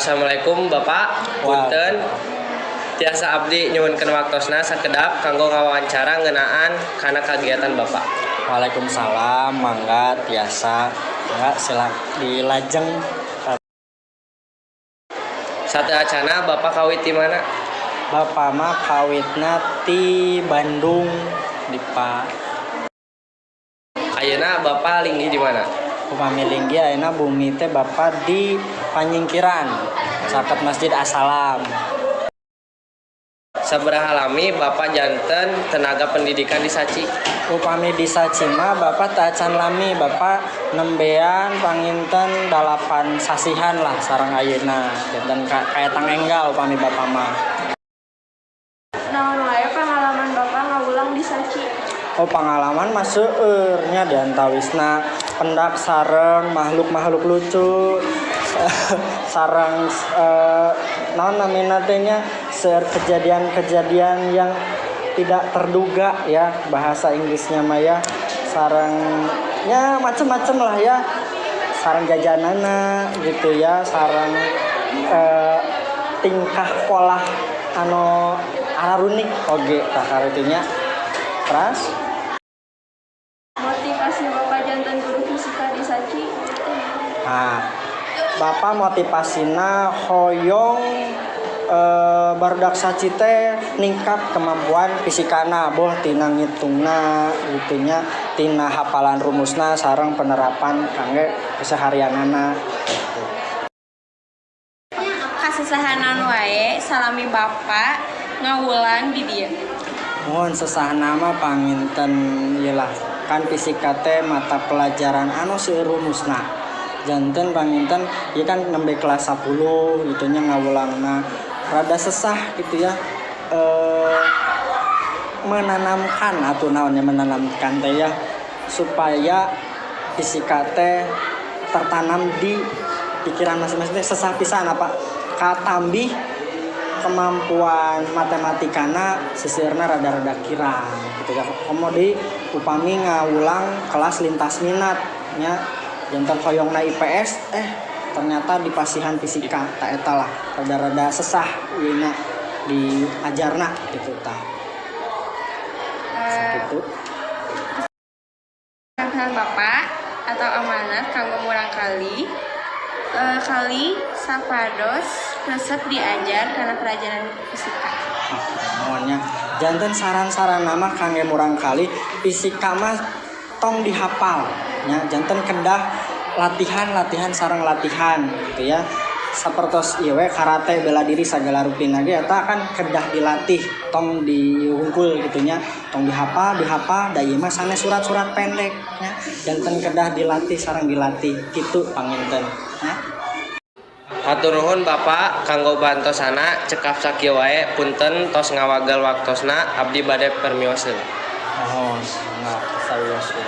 Assalamualaikum Bapak. Punten. Tiasa abdi nyuwunkeun waktosna sakedap kanggo ngawawancara ngeunaan kana kagiatan Bapak. Waalaikumsalam, mangga tiasa. Mangga silak dilajeng. Sateacana Bapak kawit di mana? Bapak mah kawitna ti Bandung di Ayeuna Bapak linggih di mana? Upami linggih ayeuna bumi teh Bapak di Panyingkiran, saket Masjid Assalam. Sabaraha lami Bapak janten tenaga pendidikan di Saci? Upami di Saci mah Bapak taacan lami, Bapak nembean panginten 8 sasihan lah sareng ayeuna. Dan kayak tang enggal upami Bapak mah. Naon wae pengalaman Bapak ngawulang di Saci? Oh, pengalaman mah seueur nya diantawisna pendak sareng makhluk-makhluk lucu sareng naon namina teh nya seueur kejadian-kejadian yang tidak terduga ya, bahasa Inggrisnya mah ya, sareng ya macem-macem lah ya, sareng jajanana gitu ya, sareng tingkah pola anu arunik oge tah karitunya. Terus Motivasi Bapak janten guru fisika di Saci? nah, Bapak motivasina hoyong barudak Saci teh ningkat kemampuan fisikana, boh tina ngitungna gitunya, tina hafalan rumusna sareng penerapan kangge keseharianana. Kasesahanan wae salami Bapak ngawulan di dieu. Mohon sesahana mah panginten ieu lah kan fisika teh mata pelajaran anu seueur rumusna. Janten panginten ieu kan nembe kelas 10 gitunya ngawulangna rada sesah gitu ya, menanamkan atau naonnya menanamkan teh ya, supaya fisika teh tertanam di pikiran masing-masing teh sesah pisan apa katambih kemampuan matematikana seseueurna rada-rada kirang gitu ya. Komodi upami ngawulang kelas lintas minat nya janten hoyongna IPS ternyata di pasihan fisika tak eta lah rada-rada sesah ieu diajarna gitu tah. Sakitu. Pesan Bapak atau amanat kanggo murang kali sapados resep diajar karena pelajaran fisika. Mohonnya janten saran-saran nama kangge murang kali fisika mah tong dihafal nya, janten kedah latihan sareng latihan gitu ya, sapertos ieu we karate bela diri sagala rupina ge eta kan kedah dilatih tong diungkul gitu nya, tong dihafal da ieu mah sanes surat-surat pendek nya, janten kedah dilatih sareng dilatih kitu panginten nya. Hatur nuhun Bapak kanggo bantosana cekap sakieu wae, punten tos ngawagal waktosna abdi bade permioseun. Oh, sangat serius ya.